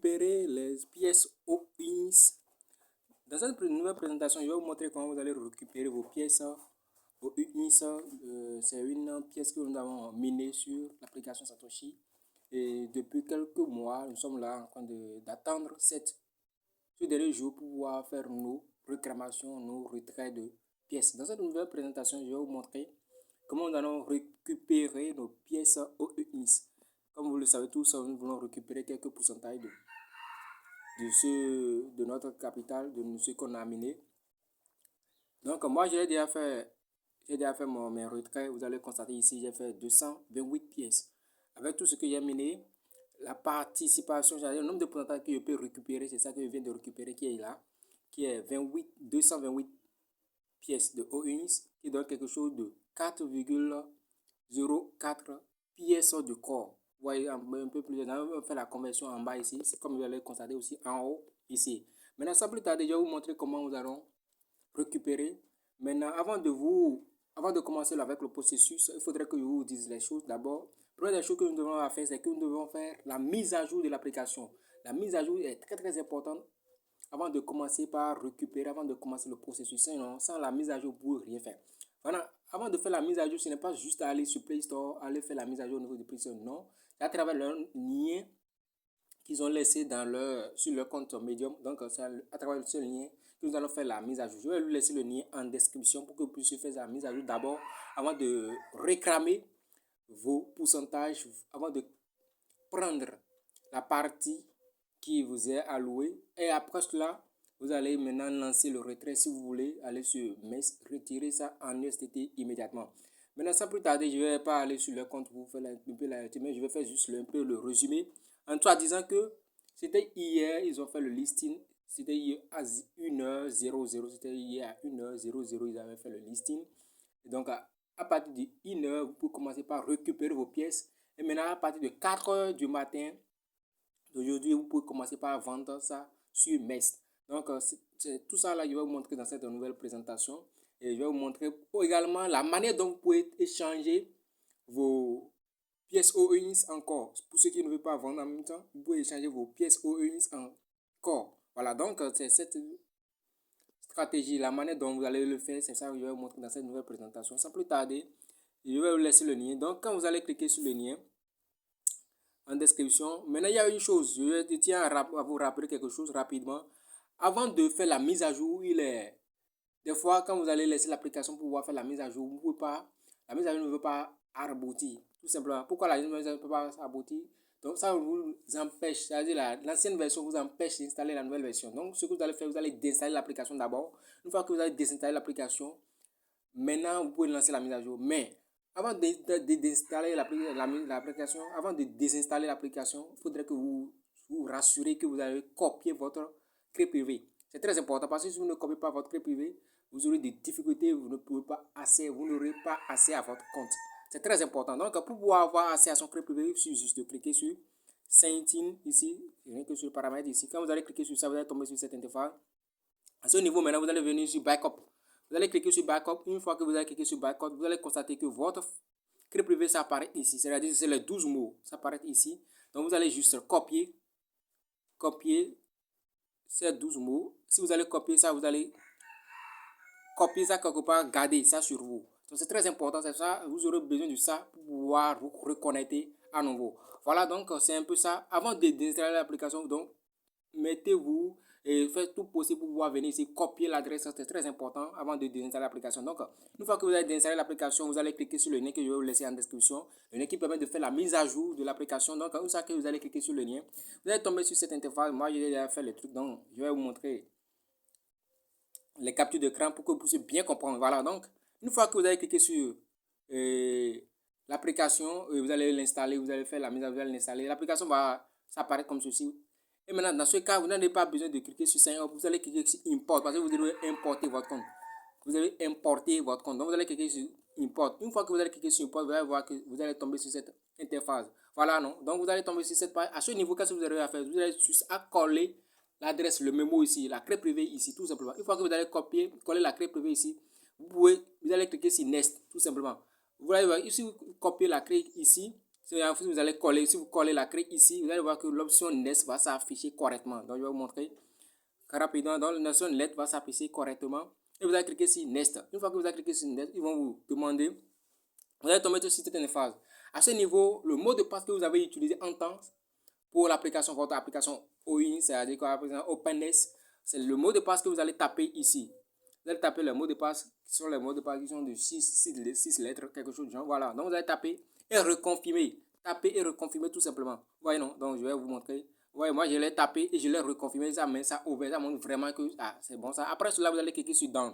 récupérer les pièces OINS. Dans cette nouvelle présentation, je vais vous montrer comment vous allez récupérer vos pièces OINS. C'est une pièce que nous avons minée sur l'application Satoshi. Et depuis quelques mois, nous sommes là en train d'attendre ce dernier jour pour pouvoir faire nos réclamations, nos retraits de pièces. Dans cette nouvelle présentation, je vais vous montrer comment nous allons récupérer nos pièces OINS. Comme vous le savez tous, nous voulons récupérer quelques pourcentages de notre capital, de ce qu'on a miné. Donc moi j'ai déjà fait mes retraits. Vous allez constater ici, j'ai fait 228 pièces. Avec tout ce que j'ai miné, la participation, le nombre de pourcentages que je peux récupérer, c'est ça que je viens de récupérer qui est là, qui est 228 pièces de OINS, qui donne quelque chose de 4,04 pièces de corps. Vous voyez un peu plus, on va faire la conversion en bas ici, c'est comme vous allez constater aussi en haut ici. Maintenant, sans plus tarder, je vais vous montrer comment nous allons récupérer. Maintenant, avant de commencer avec le processus, il faudrait que je vous dise les choses. D'abord, la première des choses que nous devons faire, c'est que nous devons faire la mise à jour de l'application. La mise à jour est très importante avant de commencer par récupérer, avant de commencer le processus. Sinon, sans la mise à jour, vous ne pouvez rien faire. Voilà. Avant de faire la mise à jour, ce n'est pas juste aller sur Play Store, aller faire la mise à jour au niveau du Play Store. Non, c'est à travers leur lien qu'ils ont laissé sur leur compte Medium. Donc, c'est à travers ce lien que nous allons faire la mise à jour. Je vais lui laisser le lien en description pour que vous puissiez faire la mise à jour d'abord avant de réclamer vos pourcentages, avant de prendre la partie qui vous est allouée. Et après cela, vous allez maintenant lancer le retrait si vous voulez aller sur MES, retirer ça en USDT immédiatement. Maintenant, sans plus tarder, je ne vais pas aller sur le compte pour faire un peu la mais je vais faire juste un peu le résumé. En toi disant que c'était hier, ils ont fait le listing. C'était hier à 1h00. C'était hier à 1h00, ils avaient fait le listing. Et donc, à partir de 1h, vous pouvez commencer par récupérer vos pièces. Et maintenant, à partir de 4h du matin d'aujourd'hui, vous pouvez commencer par vendre ça sur MES. Donc, c'est tout ça là, je vais vous montrer dans cette nouvelle présentation. Et je vais vous montrer également la manière dont vous pouvez échanger vos pièces OINS encore. Pour ceux qui ne veulent pas vendre en même temps, vous pouvez échanger vos pièces OINS encore. Voilà, donc c'est cette stratégie, la manière dont vous allez le faire, c'est ça que je vais vous montrer dans cette nouvelle présentation. Sans plus tarder, je vais vous laisser le lien. Donc, quand vous allez cliquer sur le lien en description, maintenant il y a une chose, je tiens à vous rappeler quelque chose rapidement. Avant de faire la mise à jour, des fois, quand vous allez laisser l'application pour pouvoir faire la mise à jour, vous pouvez pas, la mise à jour ne veut pas aboutir, tout simplement. Pourquoi la mise à jour ne peut pas aboutir? Donc, ça vous empêche, c'est-à-dire l'ancienne version vous empêche d'installer la nouvelle version. Donc, ce que vous allez faire, vous allez désinstaller l'application d'abord. Une fois que vous allez désinstaller l'application, maintenant, vous pouvez lancer la mise à jour. Mais, avant de désinstaller l'application, avant de désinstaller l'application, il faudrait que vous vous rassurez que vous avez copié votre clé privée. C'est très important parce que si vous ne copiez pas votre clé privée, vous aurez des difficultés, vous n'aurez pas accès à votre compte. C'est très important. Donc, pour pouvoir avoir accès à son clé privée, il suffit juste de cliquer sur Sign in ici, rien que sur le paramètre ici. Quand vous allez cliquer sur ça, vous allez tomber sur cette interface. À ce niveau, maintenant, vous allez venir sur Backup. Vous allez cliquer sur Backup. Une fois que vous allez cliquer sur Backup, vous allez constater que votre clé privée, ça apparaît ici. C'est-à-dire, c'est les 12 mots. Ça apparaît ici. Donc, vous allez juste copier ces 12 mots. Si vous allez copier ça, vous allez copier ça quelque part, garder ça sur vous. Donc, c'est très important. C'est ça. Vous aurez besoin de ça pour pouvoir vous reconnecter à nouveau. Voilà, donc, c'est un peu ça. Avant de désinstaller l'application, donc, mettez-vous et faites tout possible pour pouvoir venir ici copier l'adresse. C'est très important avant de désinstaller l'application. Donc, une fois que vous avez désinstallé l'application, vous allez cliquer sur le lien que je vais vous laisser en description. Le lien qui permet de faire la mise à jour de l'application. Donc, une fois que vous allez cliquer sur le lien, vous allez tomber sur cette interface. Moi, j'ai déjà fait le truc. Donc, je vais vous montrer les captures d'écran pour que vous puissiez bien comprendre. Voilà. Donc, une fois que vous avez cliqué sur l'application, vous allez l'installer, vous allez faire la mise à jour, vous allez l'installer. L'application va s'apparaître comme ceci. Et maintenant, dans ce cas, vous n'avez pas besoin de cliquer sur Sign Up. Vous allez cliquer sur Import parce que vous devez importer votre compte. Vous allez importer votre compte. Donc, vous allez cliquer sur Import. Une fois que vous allez cliquer sur Import, vous allez voir que vous allez tomber sur cette interface. Voilà, non? Donc, vous allez tomber sur cette page. À ce niveau, qu'est-ce que vous allez faire? Vous allez juste coller l'adresse, le mémo ici, la clé privée ici, tout simplement. Une fois que vous allez coller la clé privée ici, vous allez cliquer sur Next, tout simplement. Vous allez voir, ici, vous copiez la clé ici. Si vous allez coller, si vous collez la clé ici, vous allez voir que l'option Nest va s'afficher correctement. Donc, je vais vous montrer rapidement. Donc, l'option Nest va s'afficher correctement. Et vous allez cliquer sur Nest. Une fois que vous avez cliqué sur Nest, ils vont vous demander, vous allez tomber sur cette interface. À ce niveau, le mot de passe que vous avez utilisé en temps pour l'application, votre application OIN, c'est-à-dire quoi, par exemple, OpenNest, c'est le mot de passe que vous allez taper ici. Vous allez taper le mot de passe, qui sont les mots de passe qui sont de 6 lettres, quelque chose du genre. Voilà, donc vous allez taper et reconfirmer. Taper et reconfirmer tout simplement. Vous voyez, non? Donc je vais vous montrer. Vous voyez, moi je l'ai tapé et je l'ai reconfirmé. Ça met ça ouvert, ça montre vraiment que c'est bon ça. Après cela, vous allez cliquer sur Down.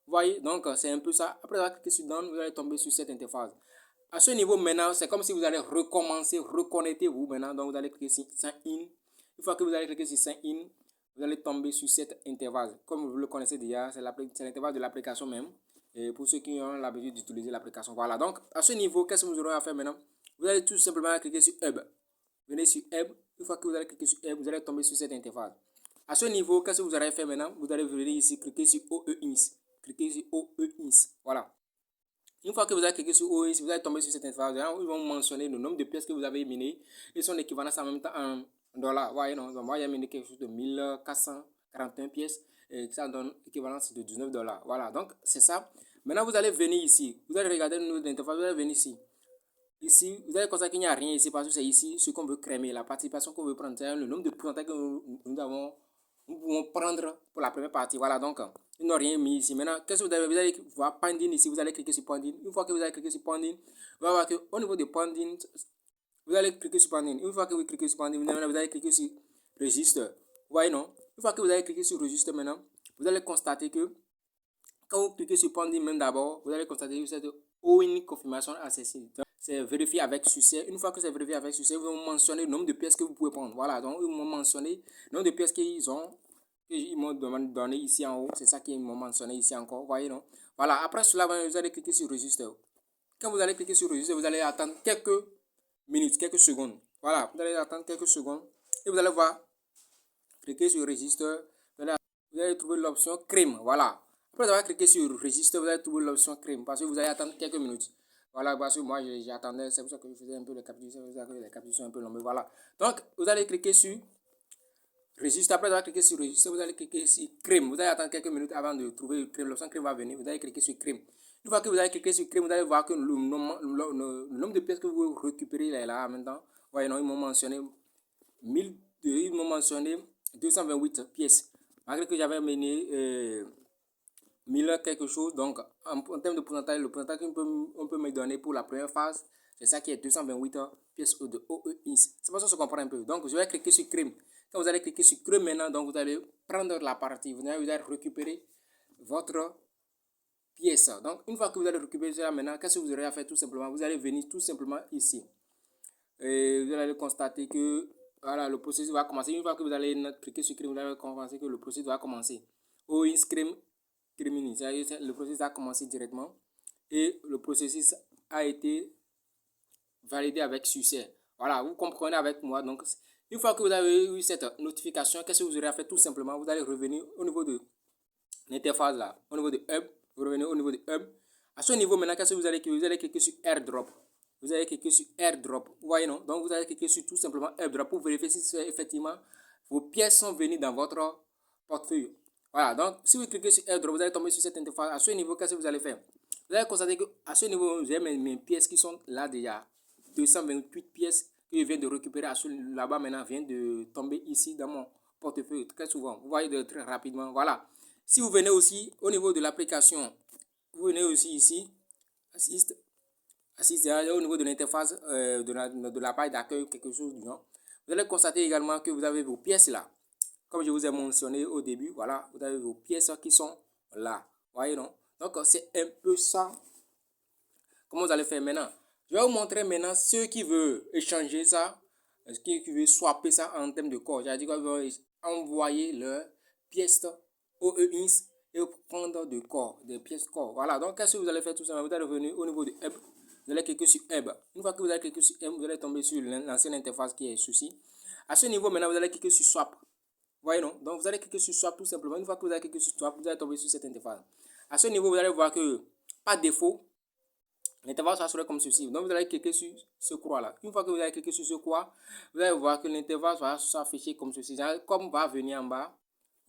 Vous voyez, donc c'est un peu ça. Après avoir cliqué sur Down, vous allez tomber sur cette interface. À ce niveau maintenant, c'est comme si vous allez recommencer, reconnecter-vous maintenant. Donc vous allez cliquer sur Sign In. Une fois que vous allez cliquer sur Sign In, vous allez tomber sur cette interface. Comme vous le connaissez déjà, c'est l'interface de l'application même. Et pour ceux qui ont l'habitude d'utiliser l'application. Voilà, donc à ce niveau, qu'est-ce que vous aurez à faire maintenant? Vous allez tout simplement cliquer sur Hub. Venez sur Hub. Une fois que vous allez cliquer sur Hub, vous allez tomber sur cette interface. À ce niveau, qu'est-ce que vous allez faire maintenant? Vous allez venir ici, cliquer sur OEINS. Cliquez sur OEINS. Voilà. Une fois que vous avez cliqué sur OEINS, vous allez tomber sur cette interface. Ils vont mentionner le nombre de pièces que vous avez minées et son équivalence en même temps en dollars. Voyez, non? Donc, moi, j'ai miné quelque chose de 1441 pièces et ça donne équivalence de 19 $. Voilà, donc c'est ça. Maintenant, vous allez venir ici. Vous allez regarder l'interface, vous allez venir ici. Ici, vous allez constater qu'il n'y a rien ici parce que c'est ici ce qu'on veut crémer, la participation qu'on veut prendre. C'est le nombre de pourcentages que nous pouvons prendre pour la première partie. Voilà, donc, ils n'ont rien mis ici. Maintenant, qu'est-ce que vous allez voir pending ici? Vous allez cliquer sur pending. Une fois que vous allez cliquer sur pending, vous allez voir qu'au niveau de pending, vous allez cliquer sur pending. Une fois que vous cliquez sur pending, vous allez cliquer sur registre. Vous voyez, non? Une fois que vous allez cliquer sur registre maintenant, vous allez constater que quand vous cliquez sur pending même d'abord, vous allez constater que c'est OIN confirmation accessible. C'est vérifié avec succès. Une fois que c'est vérifié avec succès, ils vont mentionner le nombre de pièces que vous pouvez prendre. Voilà, donc ils m'ont mentionné le nombre de pièces qu'ils m'ont donné ici en haut. C'est ça qu'ils m'ont mentionné ici encore. Vous voyez, non? Voilà, après cela, vous allez cliquer sur register. Quand vous allez cliquer sur register, vous allez attendre quelques minutes, quelques secondes. Voilà, vous allez attendre quelques secondes et vous allez voir, cliquer sur register. Vous allez trouver l'option crime. Voilà. Après avoir cliqué sur register, vous allez trouver l'option crime parce que vous allez attendre quelques minutes. Voilà, parce que moi j'attendais, c'est pour ça que je faisais un peu les captures, c'est pour ça que les captures sont un peu longues. Voilà. Donc, vous allez cliquer sur register. Après avoir cliqué sur register, vous allez cliquer sur crime. Vous allez attendre quelques minutes avant de trouver le crime. L'option crime va venir. Vous allez cliquer sur crime. Une fois que vous allez cliquer sur crime, vous allez voir que le nombre de pièces que vous récupérez est là maintenant. Voyez, non, ils m'ont mentionné 228 pièces. Malgré que j'avais mené 1000 quelque chose, donc en termes de pourcentage, le pourcentage qu'on peut me donner pour la première phase, c'est ça qui est 228 pièces de OEINS. C'est pour ça que je comprends un peu. Donc je vais cliquer sur crime. Quand vous allez cliquer sur crime maintenant, donc vous allez prendre la partie, vous allez récupérer votre pièce. Donc une fois que vous allez récupérer ça maintenant, qu'est-ce que vous aurez à faire tout simplement? Vous allez venir tout simplement ici. Et vous allez constater que voilà, le processus va commencer. Une fois que vous allez cliquer sur crime, vous allez constater que le processus va commencer. OINS crime criminel. Le processus a commencé directement et le processus a été validé avec succès. Voilà, vous comprenez avec moi. Donc, une fois que vous avez eu cette notification, qu'est-ce que vous aurez à faire? Tout simplement, vous allez revenir au niveau de l'interface là, au niveau de Hub. Vous revenez au niveau de Hub. À ce niveau, maintenant, qu'est-ce que vous allez cliquer? Vous allez cliquer sur AirDrop. Vous allez cliquer sur AirDrop. Vous voyez, non? Donc, vous allez cliquer sur tout simplement AirDrop pour vérifier si effectivement vos pièces sont venues dans votre portefeuille. Voilà, donc si vous cliquez sur AirDrop, vous allez tomber sur cette interface. À ce niveau, qu'est-ce que vous allez faire? Vous allez constater qu'à ce niveau, j'ai mes pièces qui sont là déjà. 228 pièces que je viens de récupérer là-bas maintenant vient de tomber ici dans mon portefeuille très souvent. Vous voyez très rapidement. Voilà. Si vous venez aussi au niveau de l'application, vous venez aussi ici, assiste au niveau de l'interface de la page d'accueil, quelque chose du genre. Vous allez constater également que vous avez vos pièces là. Comme je vous ai mentionné au début, voilà, vous avez vos pièces qui sont là. Voyez, non? Donc, c'est un peu ça. Comment vous allez faire maintenant? Je vais vous montrer maintenant ceux qui veulent échanger ça, qui veulent swapper ça en termes de corps. J'ai dit qu'ils vont envoyer leurs pièces OEINS et prendre de corps, des pièces corps. Voilà, donc qu'est-ce que vous allez faire tout simplement? Vous allez revenir au niveau de Hub. Vous allez cliquer sur Hub. Une fois que vous allez cliquer sur Hub, vous allez tomber sur l'ancienne interface qui est ceci. À ce niveau, maintenant, vous allez cliquer sur Swap. Voyez, non? Donc, vous allez cliquer sur Swap tout simplement. Une fois que vous allez cliquer sur Swap, vous allez tomber sur cette interface. À ce niveau, vous allez voir que, par défaut, L'intervalle sera comme ceci. Donc, vous allez cliquer sur ce croix-là. Une fois que vous allez cliquer sur ce croix, vous allez voir que l'intervalle va s'afficher comme ceci. Comme va venir en bas,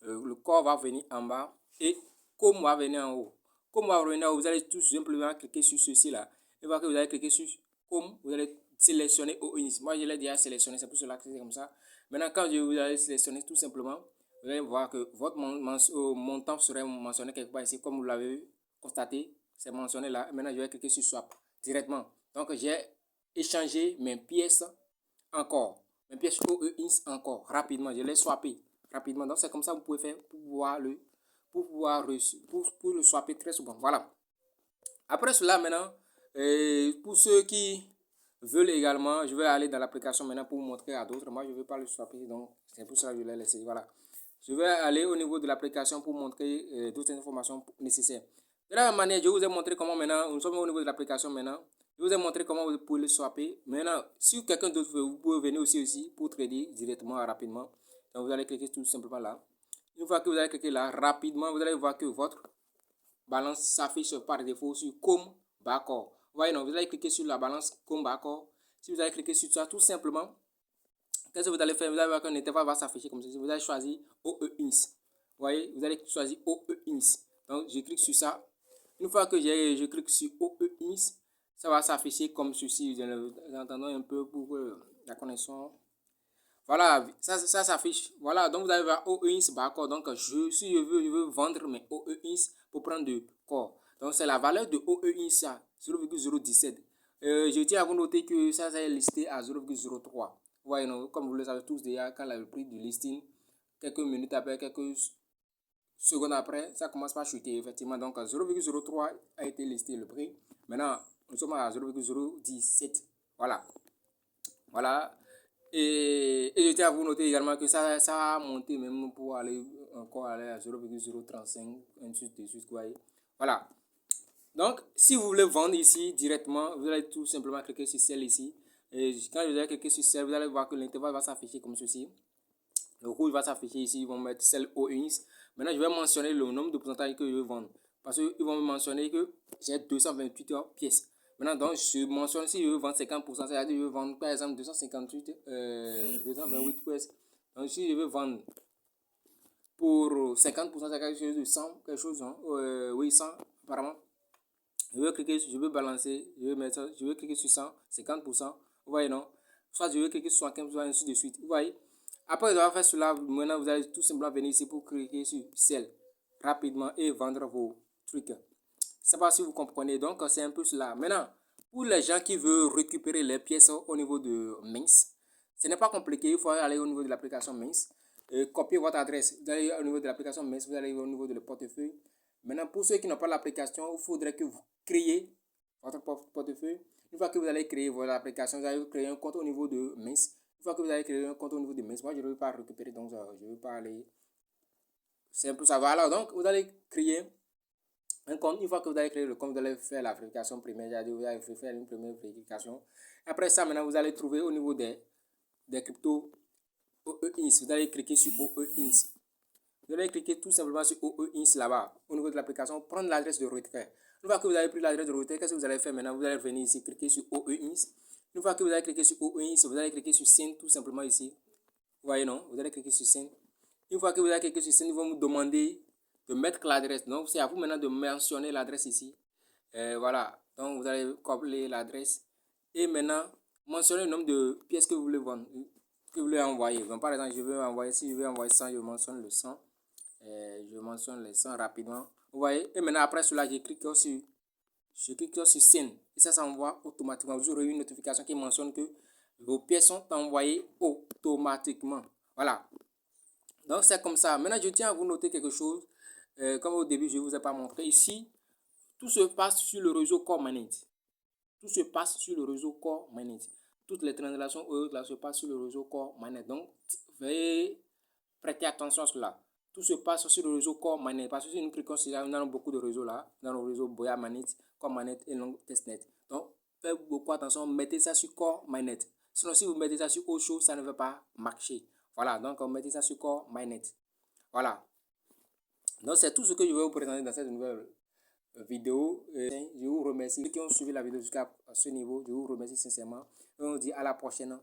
le corps va venir en bas et comme va venir en haut. Comme va venir en haut, vous allez tout simplement cliquer sur ceci-là. Une fois que vous allez cliquer sur comme, vous allez sélectionner OINIS. Moi, je l'ai déjà sélectionné, c'est pour cela que c'est comme ça. Maintenant, quand vous allez sélectionner tout simplement, vous allez voir que votre montant serait mentionné quelque part ici, comme vous l'avez constaté. C'est mentionné là. Maintenant, je vais cliquer sur Swap directement. Donc, j'ai échangé mes pièces encore. Mes pièces OEINS encore rapidement. Je l'ai swappé rapidement. Donc, c'est comme ça que vous pouvez faire pour le swapper très souvent. Voilà. Après cela, maintenant, pour ceux qui veulent également, je vais aller dans l'application maintenant pour vous montrer à d'autres. Moi, je ne veux pas le swapper, donc c'est pour ça que je l'ai laissé. Voilà. Je vais aller au niveau de l'application pour montrer d'autres informations nécessaires. De la même manière, je vous ai montré comment maintenant, nous sommes au niveau de l'application maintenant. Je vous ai montré comment vous pouvez le swapper. Maintenant, si quelqu'un d'autre veut, vous pouvez venir aussi pour trader directement, rapidement. Donc, vous allez cliquer tout simplement là. Une fois que vous allez cliquer là, rapidement, vous allez voir que votre balance s'affiche par défaut sur comme Bacor. Voyez, non, vous allez cliquer sur la balance comme Bacor. Si vous allez cliquer sur ça, tout simplement, qu'est-ce que vous allez faire? Vous allez voir qu'un intervalle va s'afficher comme ceci. Vous allez choisir OEINS. Vous voyez, vous allez choisir OEINS. Donc, je clique sur ça. Une fois que je clique sur OEINS, ça va s'afficher comme ceci. Vous entendez un peu pour la connexion. Voilà, ça s'affiche. Voilà, donc vous allez voir OEINS Bacor. Donc, si je veux vendre mes OEINS pour prendre de corps. Donc, c'est la valeur de OEINS 0,017. Je tiens à vous noter que ça est listé à 0,03. Vous voyez, non, comme vous le savez tous déjà, quand le prix du listing, quelques minutes après, quelques secondes après, ça commence par chuter, effectivement. Donc, 0,03 a été listé le prix. Maintenant, nous sommes à 0,017. Voilà. Voilà. Et je tiens à vous noter également que ça a monté même pour aller encore aller à 0,035, ainsi de suite. Voilà. Donc, si vous voulez vendre ici directement, vous allez tout simplement cliquer sur celle ici. Et quand vous allez cliquer sur celle, vous allez voir que l'intervalle va s'afficher comme ceci. Le rouge va s'afficher ici, ils vont mettre celle OINS. Maintenant, je vais mentionner le nombre de pourcentage que je veux vendre. Parce qu'ils vont me mentionner que j'ai 228 pièces. Maintenant, donc, je mentionne si je veux vendre 50%, c'est-à-dire que je veux vendre par exemple 228 pièces. Donc, si je veux vendre pour 50%, c'est quelque chose de 100, quelque chose, hein? Oui, 100 apparemment. Je veux balancer, je veux cliquer sur 100, 50%, vous voyez non? Soit je veux cliquer sur 75%, ainsi de suite, vous voyez? Après avoir fait cela, maintenant vous allez tout simplement venir ici pour cliquer sur Sell rapidement et vendre vos trucs. Je ne sais pas si vous comprenez, donc c'est un peu cela. Maintenant, pour les gens qui veulent récupérer les pièces au niveau de Minx, ce n'est pas compliqué, il faut aller au niveau de l'application Minx, copier votre adresse, vous allez au niveau de l'application Minx, vous allez au niveau de le portefeuille. Maintenant, pour ceux qui n'ont pas l'application, il faudrait que vous créez votre portefeuille. Une fois que vous allez créer votre application, vous allez créer un compte au niveau de Minx. Une fois que vous allez créer un compte au niveau de Minx, moi je ne veux pas récupérer, donc je ne veux pas aller. C'est un peu ça. Voilà, donc vous allez créer un compte. Une fois que vous allez créer le compte, vous allez faire la vérification première. Vous allez faire une première vérification. Après ça, maintenant, vous allez trouver au niveau des cryptos OEINS. Vous allez cliquer sur OEINS. Vous allez cliquer tout simplement sur OEINS là-bas, au niveau de l'application, prendre l'adresse de retrait. Une fois que vous avez pris l'adresse de retrait, qu'est-ce que vous allez faire maintenant? Vous allez venir ici, cliquer sur OEINS. Une fois que vous allez cliquer sur OEINS, vous allez cliquer sur Send tout simplement ici. Vous voyez, non? Vous allez cliquer sur Send. Une fois que vous allez cliquer sur Send, ils vont vous demander de mettre l'adresse. Donc, c'est à vous maintenant de mentionner l'adresse ici. Voilà. Donc, vous allez copier l'adresse. Et maintenant, mentionnez le nombre de pièces que vous voulez vendre, que vous voulez envoyer. Donc, par exemple, je veux envoyer, si je veux envoyer 100, je mentionne le 100. Je mentionne les 100 rapidement. Vous voyez? Et maintenant, après cela, je clique sur Send. Et ça s'envoie automatiquement. Vous aurez une notification qui mentionne que vos pièces sont envoyées automatiquement. Voilà. Donc, c'est comme ça. Maintenant, je tiens à vous noter quelque chose. Comme au début, je ne vous ai pas montré. Ici, tout se passe sur le réseau Core Mainnet. Tout se passe sur le réseau Core Mainnet. Toutes les transactions là, se passent sur le réseau Core Mainnet. Donc, veuillez prêter attention à cela. Tout se passe sur le réseau Core Mainnet. Parce que si nous cliquons sur là, nous avons beaucoup de réseaux là. Dans le réseau Boya Mainnet, Core Mainnet et Long Testnet. Donc, faites beaucoup attention. Mettez ça sur Core Mainnet. Sinon, si vous mettez ça sur autre chose, ça ne va pas marcher. Voilà. Donc, mettez ça sur Core Mainnet. Voilà. Donc, c'est tout ce que je vais vous présenter dans cette nouvelle vidéo. Je vous remercie. Ceux qui ont suivi la vidéo jusqu'à ce niveau, je vous remercie sincèrement. Et on dit à la prochaine.